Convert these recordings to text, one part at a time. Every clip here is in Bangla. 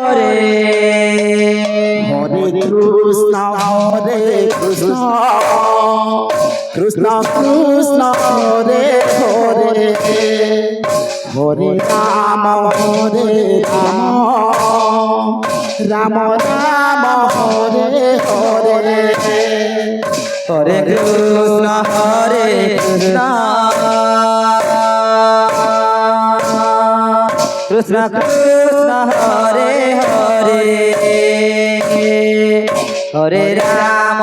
হরে কৃষ্ণ হরে কৃষ্ণ কৃষ্ণ কৃষ্ণ হরে হরে হরে রাম রাম রাম হরে হরে হরে কৃষ্ণ কৃষ্ণ কৃষ্ণ হরে হরে হরে রাম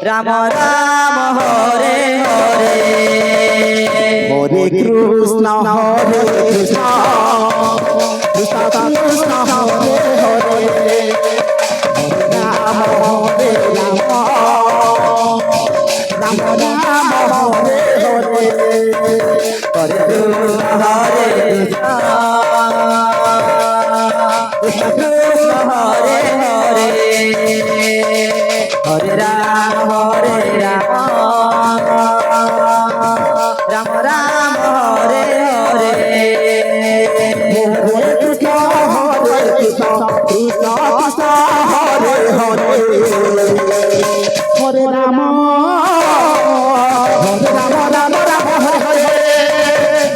রাম রাম হরে হরে হরে কৃষ্ণ কৃষ্ণ কৃষ্ণ হরে হরে রাম রাম রাম হরে হরে হরে কৃষ্ণ কৃষ্ণ হরে হরে হরে রাম রাম রাম হরে হরে হরে কৃষ্ণ কৃষ্ণ কৃষ্ণ হরে হরে হরে রাম রাম রাম হরে হরে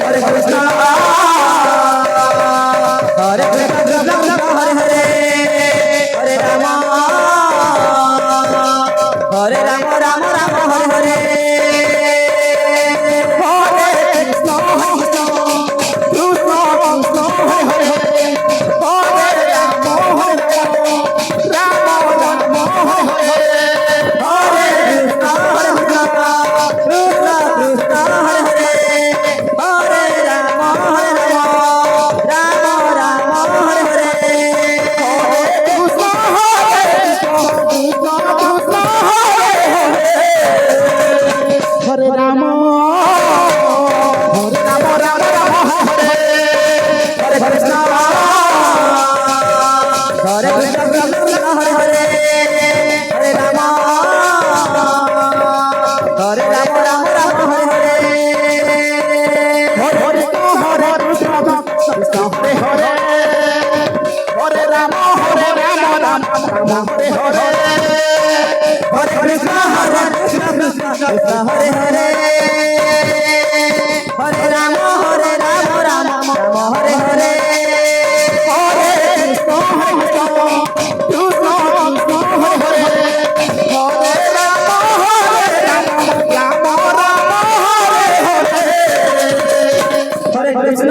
হরে কৃষ্ণ হরে কৃষ্ণ হরে হরে হরে রাম রাম রাম হরে হরে হরে কৃষ্ণ কৃষ্ণ কৃষ্ণ হরে হরে হরে রাম রাম হরে হরে হরে কৃষ্ণ কৃষ্ণ কৃষ্ণ হরে হরে হরে রাম রাম রাম হরে হরে কৃষ্ণ হরে রাম রাম রাম হরে হরে কৃষ্ণ হরে কৃষ্ণ হরে হরে হরে রাম রাম রাম হরে হরে হরে কৃষ্ণ কৃষ্ণ হরে হরে হরে রাম রাম হরে হরে হরে কৃষ্ণ কৃষ্ণ হরে হরে হরে রাম রাম হরে হরে হরে কৃষ্ণ কৃষ্ণ কৃষ্ণ হরে হরে হরে রাম রাম হরে হরে হরে কৃষ্ণ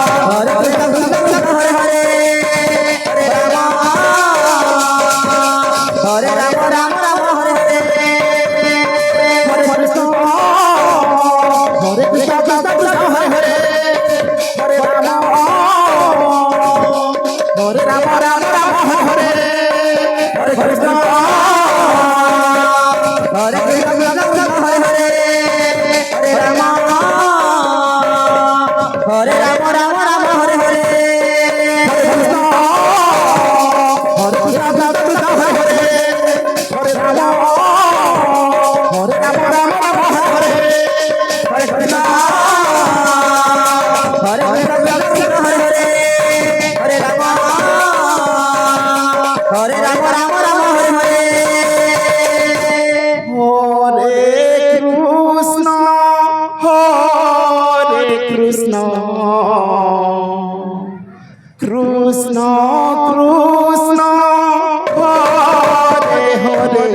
হরে কৃষ্ণ হরে হরে হরে রাম রাম হরে হরে হরে কৃষ্ণ হরে কৃষ্ণ হরে হরে হরে রাম রাম হরে হরে হরে কৃষ্ণ হরে কৃষ্ণ হরে হরে হরে রাম রাম হরে হরে হরে কৃষ্ণ হরে কৃষ্ণ হরে হরে হরে রাম রাম হরে হরে হরে কৃষ্ণ হরে কৃষ্ণ হরে হরে হরে রাম রাম হরে হরে হরে কৃষ্ণ কৃষ্ণ কৃষ্ণ হরে হরে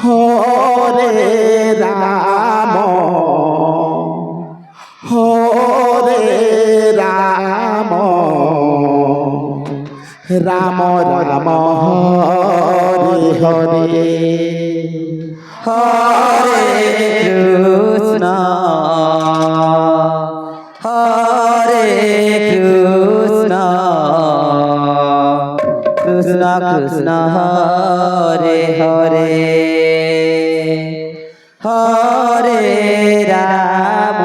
হরে রাম রাম রাম হরে হরে হরে কৃষ্ণ কৃষ্ণ কৃষ্ণ হরে হরে হরে রাম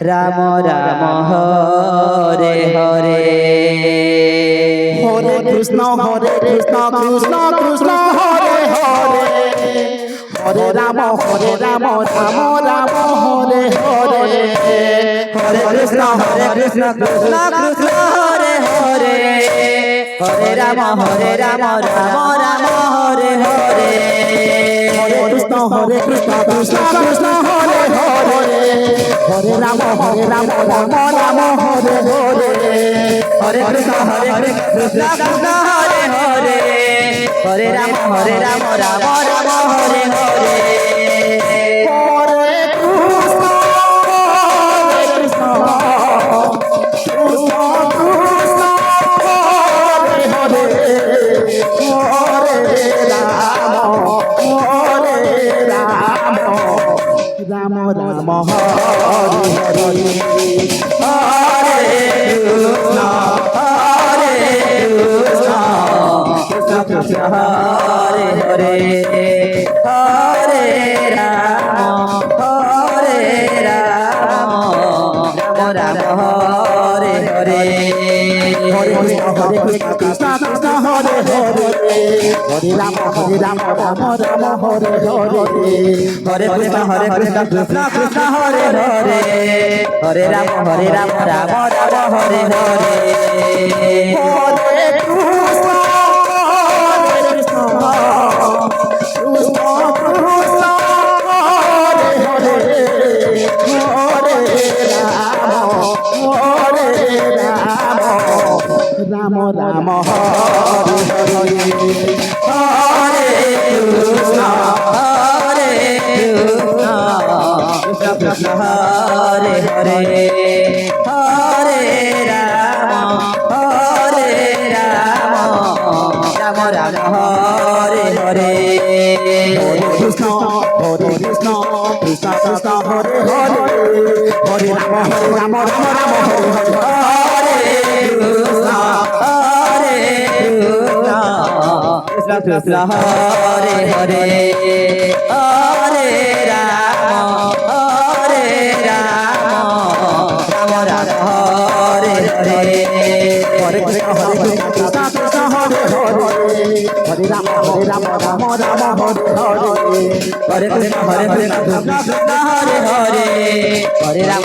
রাম রাম হরে হরে হরে কৃষ্ণ কৃষ্ণ কৃষ্ণ হরে হরে হরে রাম রাম রাম হরে হরে হরে কৃষ্ণ কৃষ্ণ কৃষ্ণ হরে হরে হরে রাম রাম রাম হরে হরে হরে কৃষ্ণ কৃষ্ণ কৃষ্ণ হরে হরে হরে রাম রাম রাম হরে হরে হরে কৃষ্ণ কৃষ্ণ হরে হরে হরে রাম রাম রাম হরে হরে রাম রাম হরে হরে হরে কৃষ্ণ কৃষ্ণ কৃষ্ণ হরে হরে হরে রাম রাম রাম হরে হরে হরে কৃষ্ণ কৃষ্ণ হরে হরে হরে রাম রাম হরে হরে হরে কৃষ্ণ কৃষ্ণ কৃষ্ণ হরে হরে হরে রাম রাম হরে হরে হরে কৃষ্ণ রাম রাম হরে হরে হরে কৃষ্ণ কৃষ্ণ কৃষ্ণ হরে হরে হরে রাম রাম রাম হরে হরে হরে কৃষ্ণ কৃষ্ণ কৃষ্ণ হরে হরে হরে রাম রাম হরে হরে কৃষ্ণ কৃষ্ণ হরে হরে হরে রাম রাম রাম হরে হরে হরে কৃষ্ণ কৃষ্ণ হরে হরে হরে রাম রাম হরে হরে হরে কৃষ্ণ কৃষ্ণ হরে হরে হরে রাম রাম হরে হরে হরে কৃষ্ণ কৃষ্ণ হরে হরে হরে রাম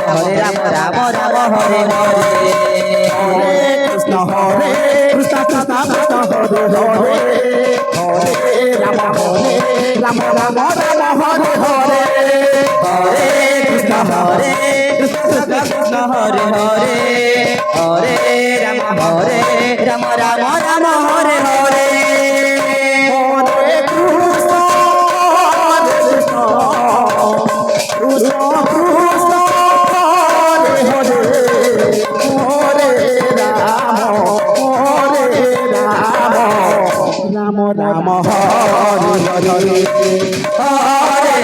রাম হরে হরে হরে কৃষ্ণ কৃষ্ণ হরে হরে হরে রাম রাম হরে হরে হরে কৃষ্ণ কৃষ্ণ কৃষ্ণ হরে হরে হরে রাম রাম রাম হরে হরে হরে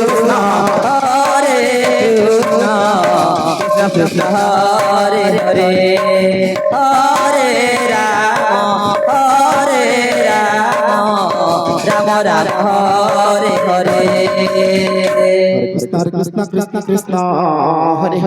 কৃষ্ণ কৃষ্ণ হরে হরে হরে রাম রাম রাম হরে হরে কৃষ্ণ কৃষ্ণ কৃষ্ণ কৃষ্ণ হরে হরে।